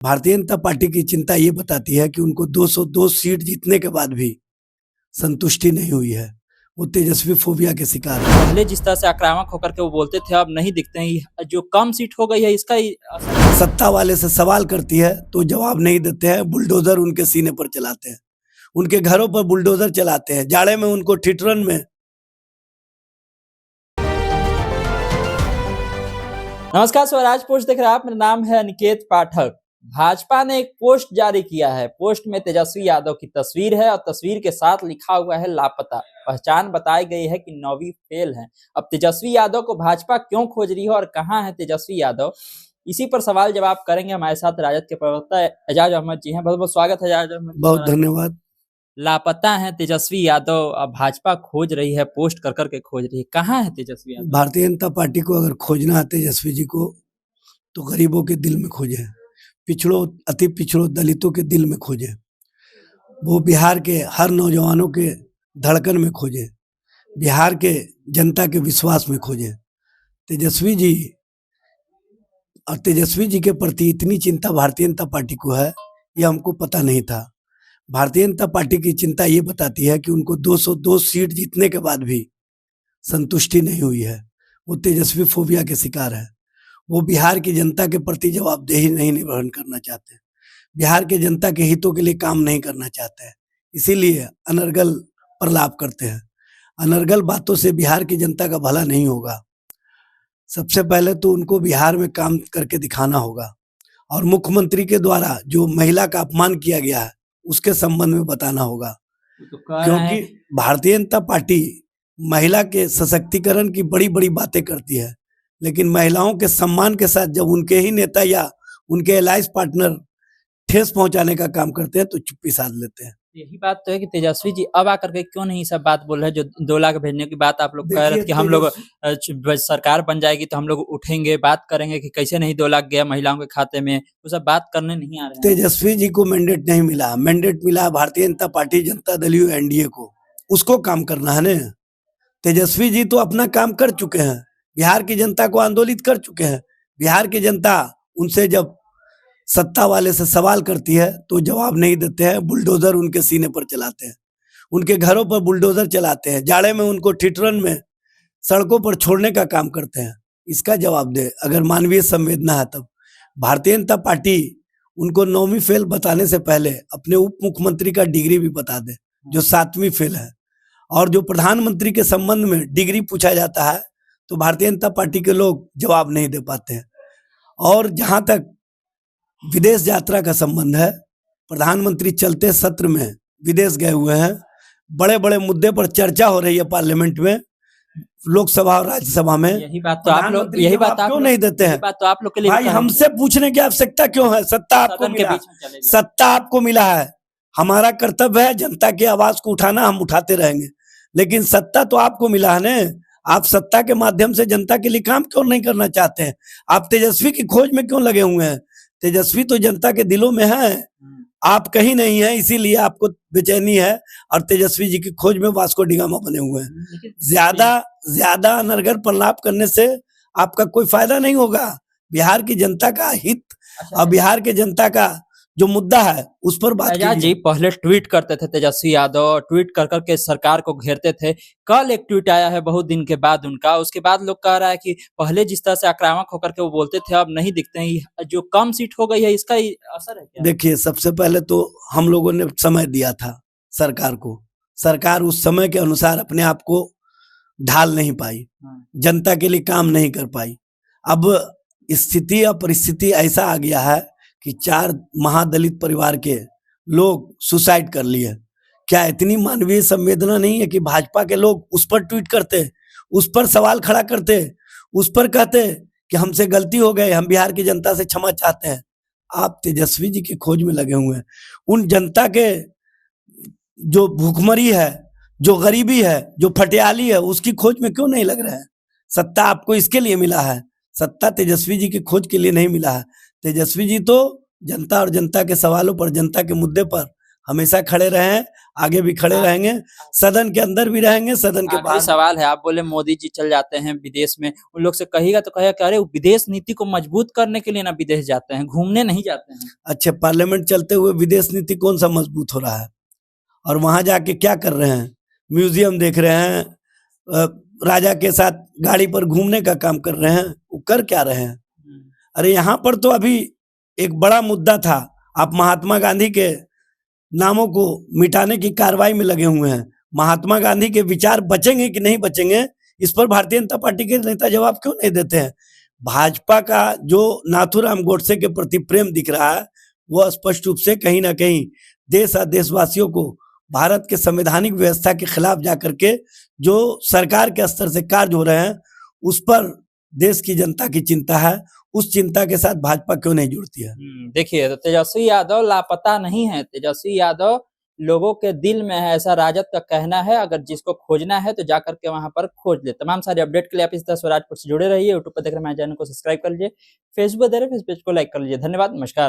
Bharatiya Janata party की चिंता ये बताती है कि उनको 202 सीट जीतने के बाद भी संतुष्टि नहीं हुई है। वो तेजस्वी फोबिया के शिकार है। पहले जिस तरह से आक्रामक होकर के वो बोलते थे अब नहीं दिखते हैं। जो कम सीट हो गई है इसका ही असर सत्ता वाले से सवाल करती है तो जवाब नहीं देते हैं, बुलडोजर उनके सीने पर चलाते हैं, उनके घरों पर बुलडोजर चलाते हैं, जाड़े में उनको ठिठुरन में। नमस्कार, स्वराज पोस्ट देख रहे हैं आप। मेरा नाम है अनिकेत पाठक। भाजपा ने एक पोस्ट जारी किया है। पोस्ट में तेजस्वी यादव की तस्वीर है और तस्वीर के साथ लिखा हुआ है लापता। पहचान बताई गई है कि 9वीं फेल है। अब तेजस्वी यादव को भाजपा क्यों खोज रही है और कहां है तेजस्वी यादव, इसी पर सवाल जवाब करेंगे। हमारे साथ राजद के प्रवक्ता एजाज अहमद जी हैं। बहुत बहुत स्वागत है एजाज अहमद। बहुत धन्यवाद। लापता है तेजस्वी यादव, अब भाजपा खोज रही है, पोस्ट कर करके खोज रही है। कहाँ है तेजस्वी यादव? भारतीय जनता पार्टी को अगर खोजना है तेजस्वी जी को तो गरीबों के दिल में खोजे, पिछड़ों, अति पिछड़ों, दलितों के दिल में खोजे, वो बिहार के हर नौजवानों के धड़कन में खोजे, बिहार के जनता के विश्वास में खोजे। तेजस्वी जी और तेजस्वी जी के प्रति इतनी चिंता भारतीय जनता पार्टी को है, ये हमको पता नहीं था। भारतीय जनता पार्टी की चिंता ये बताती है कि उनको 202 सीट जीतने के बाद भी संतुष्टि नहीं हुई है। वो तेजस्वी फोबिया के शिकार है। वो बिहार की जनता के प्रति जवाबदेही नहीं निर्वहन करना चाहते, बिहार के जनता के हितों के लिए काम नहीं करना चाहते हैं, इसीलिए अनर्गल प्रलाप करते हैं। अनर्गल बातों से बिहार की जनता का भला नहीं होगा। सबसे पहले तो उनको बिहार में काम करके दिखाना होगा और मुख्यमंत्री के द्वारा जो महिला का अपमान किया गया है उसके संबंध में बताना होगा, क्योंकि भारतीय जनता पार्टी महिला के सशक्तिकरण की बड़ी बड़ी बातें करती है, लेकिन महिलाओं के सम्मान के साथ जब उनके ही नेता या उनके अलायंस पार्टनर ठेस पहुंचाने का काम करते हैं तो चुप्पी साध लेते हैं। यही बात तो है कि तेजस्वी जी अब आकर के क्यों नहीं सब बात बोल रहे हैं। जो 2 लाख भेजने की बात आप लोग कह रहे थे कि हम लोग सरकार बन जाएगी तो हम लोग उठेंगे, बात करेंगे कि कैसे नहीं 2 लाख गया महिलाओं के खाते में, वो सब बात करने नहीं आ रहे हैं। तेजस्वी जी को मैंडेट नहीं मिला, मैंडेट मिला भारतीय जनता पार्टी, जनता दल एनडीए को, उसको काम करना है ना। तेजस्वी जी तो अपना काम कर चुके हैं, बिहार की जनता को आंदोलित कर चुके हैं। बिहार की जनता उनसे जब सत्ता वाले से सवाल करती है तो जवाब नहीं देते हैं, बुलडोजर उनके सीने पर चलाते हैं, उनके घरों पर बुलडोजर चलाते हैं, जाड़े में उनको ठिठुरन में सड़कों पर छोड़ने का काम करते हैं। इसका जवाब दे अगर मानवीय संवेदना है तब। भारतीय जनता पार्टी उनको 9वीं फेल बताने से पहले अपने उप मुख्यमंत्री का डिग्री भी बता दे जो 7वीं फेल है। और जो प्रधानमंत्री के संबंध में डिग्री पूछा जाता है तो भारतीय जनता पार्टी के लोग जवाब नहीं दे पाते हैं। और जहां तक विदेश यात्रा का संबंध है, प्रधानमंत्री चलते सत्र में विदेश गए हुए हैं, बड़े बड़े मुद्दे पर चर्चा हो रही है पार्लियामेंट में, लोकसभा और राज्यसभा में। यही बात तो आप लोग, यही बात क्यों नहीं देते हैं? बात तो आप लोग के लिए भाई हमसे पूछने की आवश्यकता क्यों है? सत्ता आपको मिला, सत्ता आपको मिला है, हमारा कर्तव्य है जनता की आवाज को उठाना, हम उठाते रहेंगे, लेकिन सत्ता तो आपको मिला है ना। आप सत्ता के माध्यम से जनता के लिए काम क्यों नहीं करना चाहते हैं? आप तेजस्वी की खोज में क्यों लगे हुए हैं? तेजस्वी तो जनता के दिलों में है, आप कहीं नहीं है, इसीलिए आपको बेचैनी है और तेजस्वी जी की खोज में वास्को डिगामा बने हुए हैं। ज्यादा अनर्गल प्रलाप करने से आपका कोई फायदा नहीं होगा। बिहार की जनता का हित और बिहार के जनता का जो मुद्दा है उस पर बात कीजिए। जी पहले ट्वीट करते थे तेजस्वी यादव, ट्वीट कर करके सरकार को घेरते थे। कल एक ट्वीट आया है बहुत दिन के बाद उनका, उसके बाद लोग कह रहा है कि पहले जिस तरह से आक्रामक होकर के वो बोलते थे अब नहीं दिखते हैं। जो कम सीट हो गई है इसका ही असर है क्या? देखिए, सबसे पहले तो हम लोगों ने समय दिया था सरकार को, सरकार उस समय के अनुसार अपने आप को ढाल नहीं पाई, जनता के लिए काम नहीं कर पाई। अब स्थिति या परिस्थिति ऐसा आ गया है कि 4 महादलित परिवार के लोग सुसाइड कर लिए। क्या इतनी मानवीय संवेदना नहीं है कि भाजपा के लोग उस पर ट्वीट करते, उस पर सवाल खड़ा करते, उस पर कहते कि हमसे गलती हो गई, हम बिहार की जनता से क्षमा चाहते हैं? आप तेजस्वी जी की खोज में लगे हुए हैं। उन जनता के जो भूखमरी है, जो गरीबी है, जो फटियाली है, उसकी खोज में क्यों नहीं लग रहे हैं? सत्ता आपको इसके लिए मिला है, सत्ता तेजस्वी जी की खोज के लिए नहीं मिला है। तेजस्वी जी तो जनता और जनता के सवालों पर, जनता के मुद्दे पर हमेशा खड़े रहे हैं आगे भी खड़े रहेंगे, सदन के अंदर भी रहेंगे, सदन के आखिरी बाहर। सवाल है, आप बोले मोदी जी चल जाते हैं विदेश में, उन लोग से कहिएगा तो कहेगा कि अरे वो विदेश नीति को मजबूत करने के लिए ना विदेश जाते हैं, घूमने नहीं जाते हैं। अच्छे पार्लियामेंट चलते हुए विदेश नीति कौन सा मजबूत हो रहा है? और वहां जाके क्या कर रहे हैं? म्यूजियम देख रहे हैं, राजा के साथ गाड़ी पर घूमने का काम कर रहे हैं, वो कर क्या रहे हैं? अरे यहाँ पर तो अभी एक बड़ा मुद्दा था, आप महात्मा गांधी के नामों को मिटाने की कार्रवाई में लगे हुए हैं। महात्मा गांधी के विचार बचेंगे कि नहीं बचेंगे, इस पर भारतीय जनता पार्टी के नेता जवाब क्यों नहीं देते हैं? भाजपा का जो नाथूराम गोडसे के प्रति प्रेम दिख रहा है, वो स्पष्ट रूप से कहीं ना कहीं देश और देशवासियों को भारत के संवैधानिक व्यवस्था के खिलाफ जाकर के जो सरकार के स्तर से कार्य हो रहे हैं, उस पर देश की जनता की चिंता है। उस चिंता के साथ भाजपा क्यों नहीं जुड़ती है? देखिए, तो तेजस्वी यादव लापता नहीं है, तेजस्वी यादव लोगों के दिल में है, ऐसा राजद का कहना है। अगर जिसको खोजना है तो जाकर के वहां पर खोज ले। तमाम सारे अपडेट के लिए आप इस तरह स्वराज पोस्ट से जुड़े रहिए। यूट्यूब पर देख रहे हैं, चैनल को सब्सक्राइब कर लीजिए, फेसबुक देख रहे हैं, फेस पेज को लाइक कर लीजिए। धन्यवाद, नमस्कार।